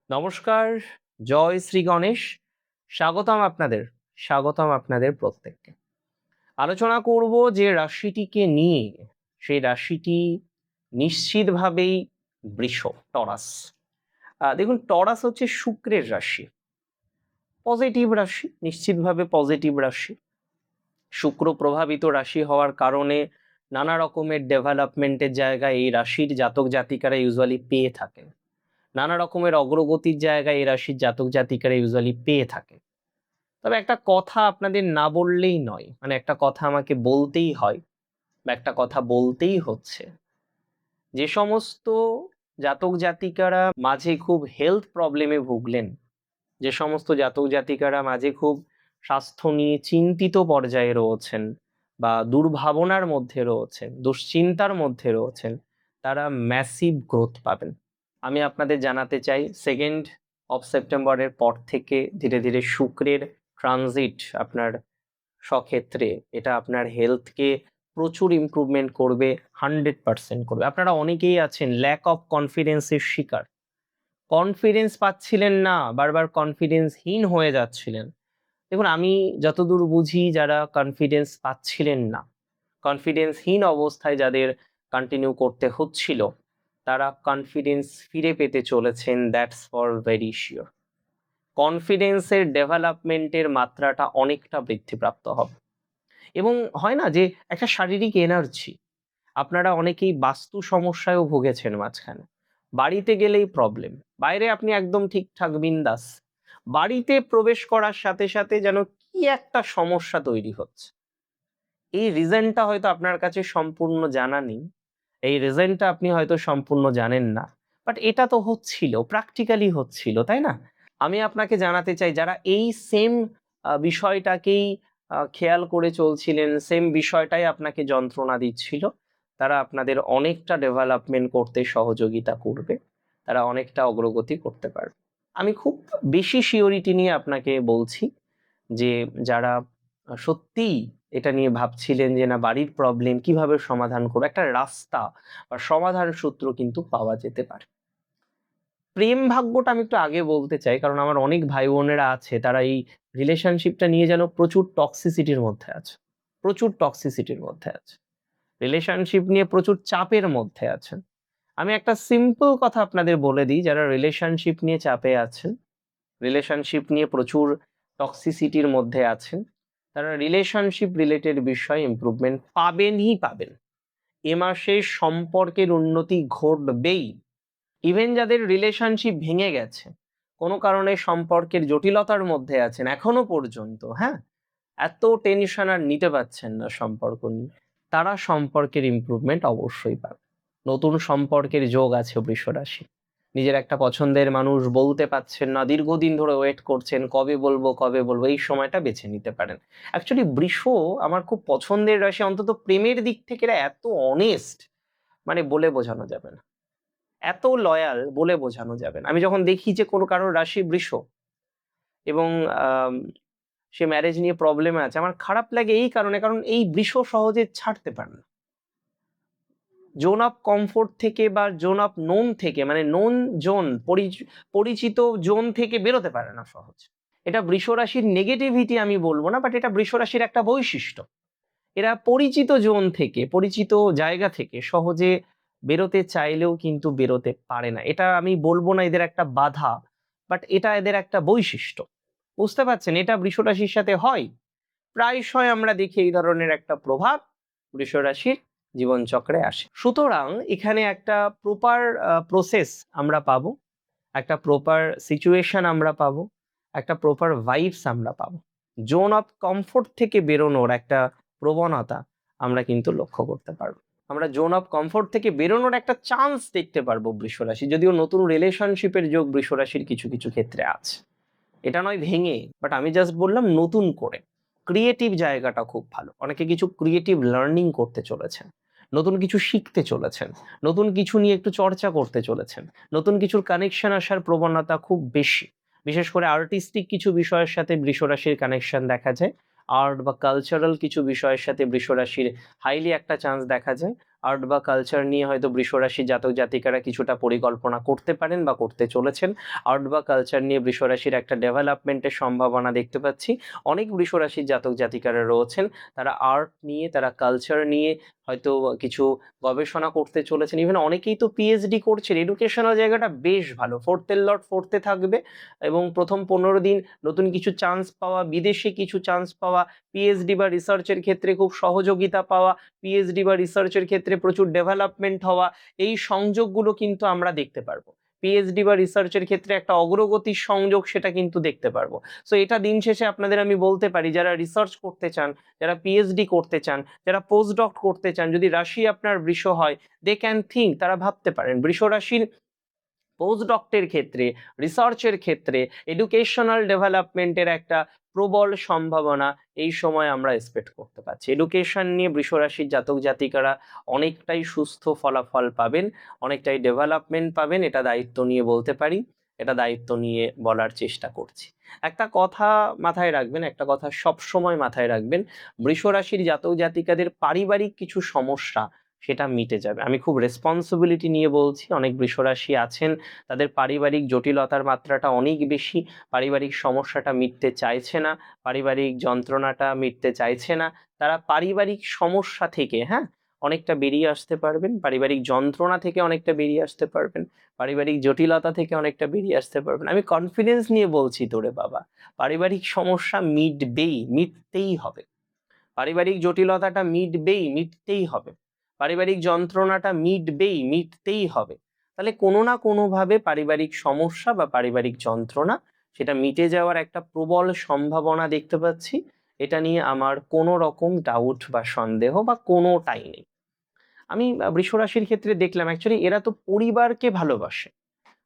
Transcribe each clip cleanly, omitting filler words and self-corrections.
নমস্কার, জয় শ্রী গণেশ। স্বাগতম আপনাদের, স্বাগতম আপনাদের প্রত্যেককে। আলোচনা করব যে রাশিটিকে নিয়ে, সেই রাশিটি নিশ্চিতভাবেই বৃষ, টরাস। দেখুন, টরাস হচ্ছে শুক্রের রাশি, পজিটিভ রাশি, নিশ্চিতভাবে পজিটিভ রাশি। শুক্র প্রভাবিত রাশি হওয়ার কারণে নানা রকমের ডেভেলপমেন্টের জায়গায় এই রাশির জাতক জাতিকারা ইউজুয়ালি পেয়ে থাকেন। নানা রকমের অগ্রগতির জায়গায় এই রাশির জাতক জাতিকারা ইউজুয়ালি পেয়ে থাকে। তবে একটা কথা আপনাদের না বললেই নয়, মানে একটা কথা আমাকে বলতেই হয় বা একটা কথা বলতেই হচ্ছে। যে সমস্ত জাতক জাতিকারা মাঝে খুব হেলথ প্রবলেমে ভুগলেন, যে সমস্ত জাতক জাতিকারা মাঝে খুব স্বাস্থ্য নিয়ে চিন্তিত পর্যায়ে রয়েছেন বা দুর্ভাবনার মধ্যে রয়েছেন, দুশ্চিন্তার মধ্যে রয়েছেন, তারা ম্যাসিভ গ্রোথ পাবেন। আমি আপনাদের জানাতে চাই, 2nd অফ সেপ্টেম্বরের পর থেকে ধীরে ধীরে শুক্রের ট্রানজিট আপনার স্বক্ষেত্রে, এটা আপনার হেলথকে প্রচুর ইমপ্রুভমেন্ট করবে, 100% করবে। আপনারা অনেকেই আছেন ল্যাক অফ কনফিডেন্সের শিকার, কনফিডেন্স পাচ্ছিলেন না, বারবার কনফিডেন্সহীন হয়ে যাচ্ছিলেন। দেখুন, আমি যতদূর বুঝি, যারা কনফিডেন্স পাচ্ছিলেন না, কনফিডেন্সহীন অবস্থায় যাদের কন্টিনিউ করতে হচ্ছিল, তারা কনফিডেন্স ফিরে পেতে চলেছেন, দ্যাটস ফর ভেরি শিওর। কনফিডেন্সের ডেভেলপমেন্টের মাত্রাটা অনেকটা বৃদ্ধিপ্রাপ্ত হবে। এবং হয় না যে একটা শারীরিক এনার্জি, আপনারা অনেকেই বাস্তু সমস্যায়ও ভুগেছেন মাঝখানে। বাড়িতে গেলেই প্রবলেম, বাইরে আপনি একদম ঠিকঠাক বিন্দাস, বাড়িতে প্রবেশ করার সাথে সাথে যেন কি একটা সমস্যা তৈরি হচ্ছে। এই রিজনটা হয়তো আপনার কাছে সম্পূর্ণ জানা নেই, এই রিজনটা আপনি হয়তো সম্পূর্ণ জানেন না, বাট এটা তো হচ্ছিল, প্র্যাকটিক্যালি হচ্ছিল, তাই না? আমি আপনাকে জানাতে চাই, যারা এই সেম বিষয়টাকেই খেয়াল করে চলছিলেন, সেম বিষয়টাই আপনাকে যন্ত্রণা দিচ্ছিল, তারা আপনাদের অনেকটা ডেভেলপমেন্ট করতে সহযোগিতা করবে, তারা অনেকটা অগ্রগতি করতে পারবে। আমি খুব বেশি সিওরিটি নিয়ে আপনাকে বলছি যে যারা সত্যিই এটা নিয়ে ভাবছিলেন যে না, বাড়ির প্রবলেম কিভাবে সমাধান করবো, একটা রাস্তা বা সমাধান সূত্র কিন্তু পাওয়া যেতে পারে। প্রেম ভাগ্যটা আমি একটু আগে বলতে চাই, কারণ আমার অনেক ভাই বোনেরা আছে, তারা এই রিলেশনশিপটা নিয়ে যেন প্রচুর টক্সিসিটির মধ্যে আছে, প্রচুর টক্সিসিটির মধ্যে আছে, রিলেশনশিপ নিয়ে প্রচুর চাপের মধ্যে আছেন। আমি একটা সিম্পল কথা আপনাদের বলে দিই, যারা রিলেশনশিপ নিয়ে চাপে আছেন, রিলেশনশিপ নিয়ে প্রচুর টক্সিসিটির মধ্যে আছেন, তারা রিলেশনশিপ রিলেটেড বিষয়ে ইমপ্রুভমেন্ট পাবেনই পাবেন। এ মাসে সম্পর্কের উন্নতি ঘটবেই। ইভেন যাদের রিলেশনশিপ ভেঙে গেছে, কোনো কারণে সম্পর্কের জটিলতার মধ্যে আছেন এখনো পর্যন্ত, হ্যাঁ, এত টেনশন আর নিতে পারছেন না সম্পর্ক নিয়ে, তারা সম্পর্কের ইমপ্রুভমেন্ট অবশ্যই পাবে। নতুন সম্পর্কের যোগ আছে বৃষ রাশি। নিজের একটা পছন্দের মানুষ বলতে পারছেন না, দীর্ঘদিন ধরে ওয়েট করছেন, কবে বলবো কবে বলবো, এই সময়টা বেছে নিতে পারেন। অ্যাকচুয়ালি বৃষ আমার খুব পছন্দের রাশি, অন্তত প্রেমের দিক থেকে এরা এত অনেস্ট, মানে বলে বোঝানো যাবে না, এত লয়াল বলে বোঝানো যাবে না। আমি যখন দেখি যে কোনো কারোর রাশি বৃষ এবং আম, সে ম্যারেজ নিয়ে প্রবলেমে আছে, আমার খারাপ লাগে এই কারণে, কারণ এই বৃষ সহজে ছাড়তে পারে না জোন অফ কমফোর্ট থেকে বা জোন অফ নোন থেকে, মানে নোন জোন, পরিচিত জোন থেকে বেরোতে পারে না সহজ। এটা বৃষ রাশির নেগেটিভিটি আমি বলবো না, বাট এটা বৃষ রাশির একটা বৈশিষ্ট্য। এরা পরিচিত জোন থেকে, পরিচিত জায়গা থেকে সহজে বেরোতে চাইলেও কিন্তু বেরোতে পারে না। এটা আমি বলবো না এদের একটা বাধা, বাট এটা এদের একটা বৈশিষ্ট্য। বুঝতে পারছেন, এটা বৃষ রাশির সাথে হয়, প্রায়শই আমরা দেখি এই ধরনের একটা প্রভাব বৃষ রাশির জীবনচক্রে আসে। সুতরাং এখানে একটা প্রপার প্রসেস আমরা পাবো, একটা প্রপার সিচুয়েশন আমরা পাবো, একটা প্রপার ভাইবস আমরা পাবো। জোন অফ কমফোর্ট থেকে বেরোনোর একটা প্রবণতা আমরা কিন্তু লক্ষ্য করতে পারবো। আমরা জোন অফ কমফোর্ট থেকে বেরোনোর একটা চান্স দেখতে পারবো বৃষ রাশি, যদিও নতুন রিলেশনশিপের যোগ বৃষ রাশির কিছু কিছু ক্ষেত্রে আছে, এটা নয় ভেঙে, বাট আমি জাস্ট বললাম নতুন করে। ক্রিয়েটিভ জায়গাটা খুব ভালো, অনেকে কিছু ক্রিয়েটিভ লার্নিং করতে চলেছেন, নতুন কিছু শিখতে চলেছেন, নতুন কিছু নিয়ে একটু চর্চা করতে চলেছেন, নতুন কিছুর কানেকশন আসার প্রবণতা খুব বেশি। বিশেষ করে আর্টিস্টিক কিছু বিষয়ের সাথে বৃষ রাশির কানেকশন দেখা যায়, আর্ট বা কালচারাল কিছু বিষয়ের সাথে বৃষ রাশির হাইলি একটা চান্স দেখা যায়। আর্ট বা কালচার নিয়ে হয়তো বৃষ রাশির জাতক জাতিকারা কিছুটা পরিকল্পনা করতে পারেন বা করতে চলেছেন। আর্ট বা কালচার নিয়ে বৃষ রাশির একটা ডেভেলপমেন্টের সম্ভাবনা দেখতে পাচ্ছি। অনেক বৃষ রাশির জাতক জাতিকারা রয়েছেন, তারা আর্ট নিয়ে, তারা কালচার নিয়ে হয়তো কিছু গবেষণা করতে চলেছেন। ইভেন অনেকেই তো পিএইচডি করছেন। এডুকেশনাল জায়গাটা বেশ ভালো, ফোর্থের লর্ড ফোর্থে থাকবে এবং প্রথম 15 দিন নতুন কিছু চান্স পাওয়া, বিদেশে কিছু চান্স পাওয়া, পিএইচডি বা রিসার্চের ক্ষেত্রে খুব সহযোগিতা পাওয়া, পিএইচডি বা রিসার্চের ক্ষেত্রে প্রচুর ডেভেলপমেন্ট হওয়া, এই সংযোগগুলো কিন্তু আমরা দেখতে পারবো। পিএইচডি বা রিসার্চের ক্ষেত্রে একটা অগ্রগতির সংযোগ, সেটা কিন্তু দেখতে পারবো। সো এটা দিন শেষে আপনাদের আমি বলতে পারি, যারা রিসার্চ করতে চান, যারা পিএইচডি করতে চান, যারা পোস্টডক করতে চান, যদি রাশি আপনার বৃষ হয়, দে ক্যান থিঙ্ক, তারা ভাবতে পারেন বৃষ রাশির পোস্টডক্টের ক্ষেত্রে, রিসার্চের ক্ষেত্রে, এডুকেশনাল ডেভেলপমেন্টের একটা প্রবল সম্ভাবনা এই সময় আমরা এক্সপেক্ট করতে পারছি। এডুকেশন নিয়ে বৃষ রাশির জাতক জাতিকারা অনেকটাই সুস্থ ফলাফল পাবেন, অনেকটাই ডেভেলপমেন্ট পাবেন, এটা দায়িত্ব নিয়ে বলতে পারি, এটা দায়িত্ব নিয়ে বলার চেষ্টা করছি। একটা কথা মাথায় রাখবেন, একটা কথা সবসময় মাথায় রাখবেন, বৃষ রাশির জাতক জাতিকাদের পারিবারিক কিছু সমস্যা সেটা মিটে যাবে। আমি খুব রেসপন্সিবিলিটি নিয়ে বলছি, অনেক বৃষ রাশি আছেন তাদের পারিবারিক জটিলতার মাত্রাটা অনেক বেশি, পারিবারিক সমস্যাটা মিটতে চাইছে না, পারিবারিক যন্ত্রণাটা মিটতে চাইছে না, তারা পারিবারিক সমস্যা থেকে অনেকটা বেরিয়ে আসতে পারবেন, পারিবারিক যন্ত্রণা থেকে অনেকটা বেরিয়ে আসতে পারবেন, পারিবারিক জটিলতা থেকে অনেকটা বেরিয়ে আসতে পারবেন। আমি কনফিডেন্স নিয়ে বলছি তোরে বাবা, পারিবারিক সমস্যা মিটবেই, মিটতেই হবে, পারিবারিক জটিলতাটা মিটবেই, মিটতেই হবে, পারিবারিক যন্ত্রণাটা মিটবেই, মিটতেই হবে। তাহলে কোনো না কোনোভাবে পারিবারিক সমস্যা বা পারিবারিক যন্ত্রণা সেটা মিটে যাওয়ার একটা প্রবল সম্ভাবনা দেখতে পাচ্ছি। এটা নিয়ে আমার কোনো রকম ডাউট বা সন্দেহ বা কোনোটাই নেই। আমি বৃষ রাশির ক্ষেত্রে দেখলাম অ্যাকচুয়ালি এরা তো পরিবারকে ভালোবাসে,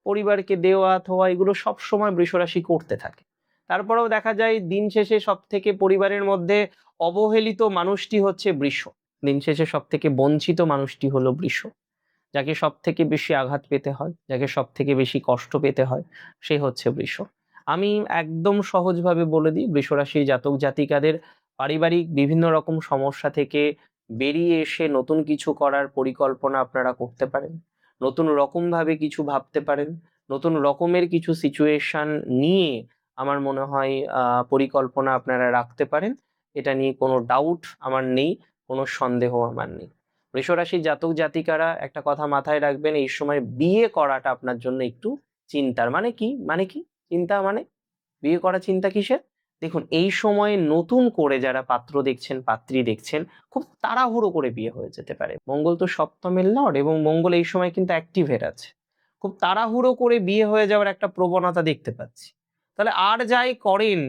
পরিবারকে দেওয়া থোয়া এগুলো সবসময় বৃষরাশি করতে থাকে। তারপরেও দেখা যায় দিন শেষে সব থেকে পরিবারের মধ্যে অবহেলিত মানুষটি হচ্ছে বৃষ, দিন শেষে সব থেকে বঞ্চিত মানুষটি হলো বৃষ, যাকে সব থেকে বেশি আঘাত পেতে হয়, যাকে সব থেকে বেশি কষ্ট পেতে হয়, সে হচ্ছে বৃষ। আমি একদম সহজভাবে বলে দিই, বৃষরাশি জাতক জাতিকাদের পারিবারিক বিভিন্ন রকম সমস্যা থেকে বেরিয়ে এসে নতুন কিছু করার পরিকল্পনা আপনারা করতে পারেন, নতুন রকম ভাবে কিছু ভাবতে পারেন, নতুন রকমের কিছু সিচুয়েশন নিয়ে আমার মনে হয় পরিকল্পনা আপনারা রাখতে পারেন। এটা নিয়ে কোনো ডাউট আমার নেই, কোনো সন্দেহ আমার নেই। বৃষরাশির জাতক জাতিকারা একটা কথা মাথায় রাখবেন, এই সময় বিয়ে করাটা আপনার জন্য একটু চিন্তার। মানে কি, মানে কি চিন্তা, মানে বিয়ে করা চিন্তা কিসের? দেখুন, এই সময়ে নতুন করে যারা পাত্র দেখছেন, পাত্রী দেখছেন, খুব তাড়াহুড়ো করে বিয়ে হয়ে যেতে পারে। মঙ্গল তো সপ্তমের লর্ড এবং মঙ্গল এই সময় কিন্তু অ্যাক্টিভেট আছে। খুব তাড়াহুড়ো করে বিয়ে হয়ে যাওয়ার একটা প্রবণতা দেখতে পাচ্ছি। তাহলে আর যাই করেন,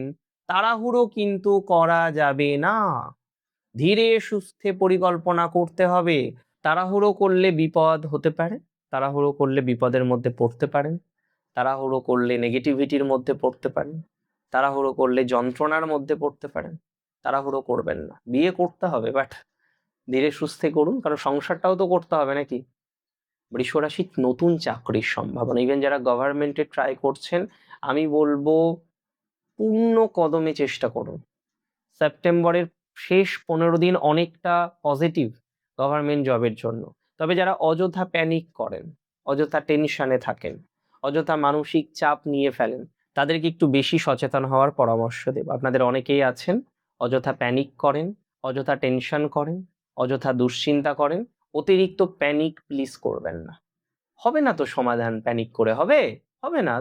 তাড়াহুড়ো কিন্তু করা যাবে না, ধীরে সুস্থে পরিকল্পনা করতে হবে। তাড়াহুড়ো করলে বিপদ হতে পারে, তাড়াহুড়ো করলে বিপদের মধ্যে পড়তে পারেন, তাড়াহুড়ো করলে নেগেটিভিটির মধ্যে পড়তে পারেন, তাড়াহুড়ো করলে যন্ত্রণার মধ্যে পড়তে পারেন। তাড়াহুড়ো করবেন না, বিয়ে করতে হবে বাট ধীরে সুস্থে করুন, কারণ সংসারটাও তো করতে হবে নাকি। বৃষরাশি নতুন চাকরির সম্ভাবনা, ইভেন যারা গভর্নমেন্টে ট্রাই করছেন, আমি বলবো পূর্ণ কদমে চেষ্টা করুন। সেপ্টেম্বরের শেষ 15 দিন অনেকটা পজিটিভ গভর্নমেন্ট জবের জন্য। তবে যারা অযথা প্যানিক করেন, অযথা টেনশনে থাকেন, অযথা মানসিক চাপ নিয়ে ফেলেন, তাদেরকে একটু বেশি সচেতন হওয়ার পরামর্শ দেব। আপনাদের অনেকেই আছেন অযথা প্যানিক করেন, অযথা টেনশন করেন, অযথা দুশ্চিন্তা করেন। অতিরিক্ত প্যানিক প্লিজ করবেন না। হবে না তো সমাধান প্যানিক করে, হবে হবে না,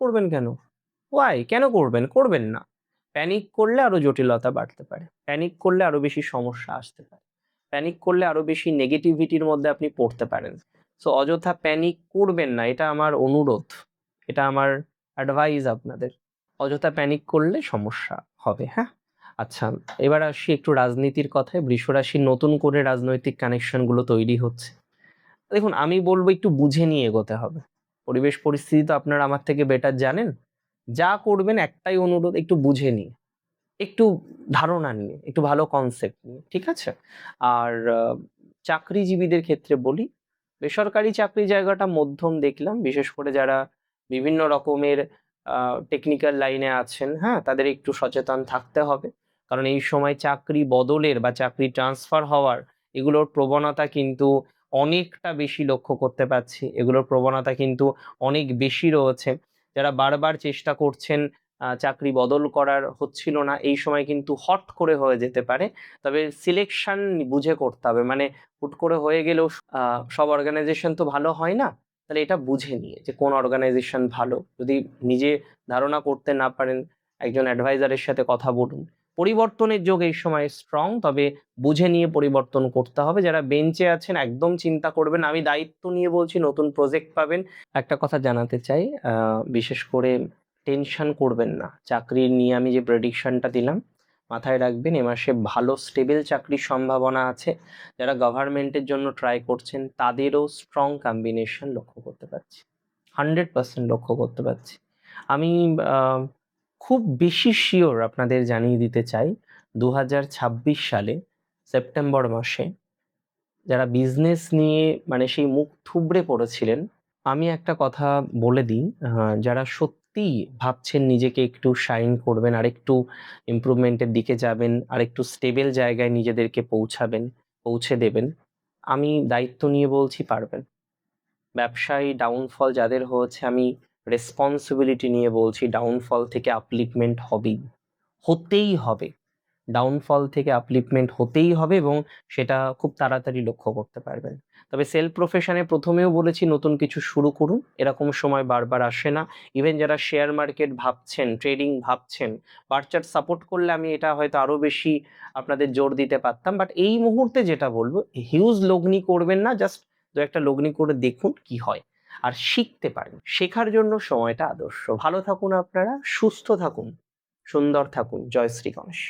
করবেন কেন? ওয়াই, কেন করবেন? করবেন না। প্যানিক করলে আরো জটিলতা বাড়তে পারে, প্যানিক করলে আরো বেশি সমস্যা আসতে পারে, প্যানিক করলে আরো বেশি নেগেটিভিটির মধ্যে আপনি পড়তে পারেন। সো অযথা প্যানিক করবেন না, এটা আমার অনুরোধ, এটা আমার অ্যাডভাইস আপনাদের। অযথা প্যানিক করলে সমস্যা হবে। আচ্ছা, এবার আসি একটু রাজনীতির কথায়। বৃষরাশির নতুন করে রাজনৈতিক কানেকশনগুলো তৈরি হচ্ছে। দেখুন, আমি বলবো একটু বুঝে নিয়ে এগোতে হবে। পরিবেশ পরিস্থিতি তো আপনারা আমার থেকে বেটার জানেন। যা করবেন একটাই অনুরোধ, একটু বুঝে নিয়ে, একটু ধারণা নিয়ে, একটু ভালো কনসেপ্ট নিয়ে, ঠিক আছে? আর চাকরিজীবীদের ক্ষেত্রে বলি, বেসরকারি চাকরি জায়গাটা মধ্যম দেখলাম, বিশেষ করে যারা বিভিন্ন রকমের টেকনিক্যাল লাইনে আছেন, তাদের একটু সচেতন থাকতে হবে। কারণ এই সময় চাকরি বদলের বা চাকরি ট্রান্সফার হওয়ার এগুলোর প্রবণতা কিন্তু অনেকটা বেশি লক্ষ্য করতে পারছি, এগুলোর প্রবণতা কিন্তু অনেক বেশি রয়েছে। যারা বারবার চেষ্টা করছেন চাকরি বদল করার, হচ্ছিল না, এই সময় কিন্তু হট করে হয়ে যেতে পারে। তবে সিলেকশন বুঝে করতে হবে, মানে হুট করে হয়ে গেলেও সব অর্গানাইজেশন তো ভালো হয় না। তাহলে এটা বুঝে নিয়ে যে কোন অর্গানাইজেশন ভালো, যদি নিজে ধারণা করতে না পারেন একজন অ্যাডভাইজারের সাথে কথা বলুন। পরিবর্তনের যোগ এই সময় স্ট্রং, তবে বুঝে নিয়ে পরিবর্তন করতে হবে। যারা বেঞ্চে আছেন একদম চিন্তা করবেন, আমি দায়িত্ব নিয়ে বলছি, নতুন প্রজেক্ট পাবেন। একটা কথা জানাতে চাই, বিশেষ করে টেনশন করবেন না। চাকরি নিয়ে আমি যে প্রেডিকশনটা দিলাম, মাথায় রাখবেন এ মাসে ভালো স্টেবল চাকরির সম্ভাবনা আছে। যারা গভর্নমেন্টের জন্য ট্রাই করছেন তাদেরও স্ট্রং কম্বিনেশন লক্ষ্য করতে পারছি, 100% লক্ষ্য করতে পারছি। আমি আহ, খুব বেশি শিওর আপনাদের জানিয়ে দিতে চাই, 2026 সালে সেপ্টেম্বর মাসে যারা বিজনেস নিয়ে মানে সেই মুখ থুবড়ে পড়েছিলেন, আমি একটা কথা বলে দিই, যারা সত্যিই ভাবছেন নিজেকে একটু শাইন করবেন, আরেকটু ইমপ্রুভমেন্টের দিকে যাবেন, আরেকটু স্টেবল জায়গায় নিজেদেরকে পৌঁছে দেবেন, আমি দায়িত্ব নিয়ে বলছি পারবেন। ব্যবসায় ডাউনফল যাদের হয়েছে, আমি রেসপন্সিবিলিটি নিয়ে বলছি, ডাউনফল থেকে আপলিফমেন্ট হতেই হবে। ডাউনফল থেকে আপলিফমেন্ট হতেই হবে, এবং সেটা খুব তাড়াতাড়ি লক্ষ্য করতে পারবেন। তবে সেলফ প্রফেশনে প্রথমেও বলেছি নতুন কিছু শুরু করুন, এরকম সময় বারবার আসে না। ইভেন যারা শেয়ার মার্কেট ভাবছেন, ট্রেডিং ভাবছেন, বার্চার সাপোর্ট করলে আমি এটা হয়তো আরো বেশি আপনাদের জোর দিতে পারতাম। বাট এই মুহূর্তে যেটা বলবো, হিউজ লগ্নি করবেন না, জাস্ট দু একটা লগ্নি করে দেখুন কি হয়, আর শিখতে পারেন। শেখার জন্য সময়টা আদর্শ। ভালো থাকুন আপনারা, সুস্থ থাকুন, সুন্দর থাকুন। জয় শ্রী গণেশ।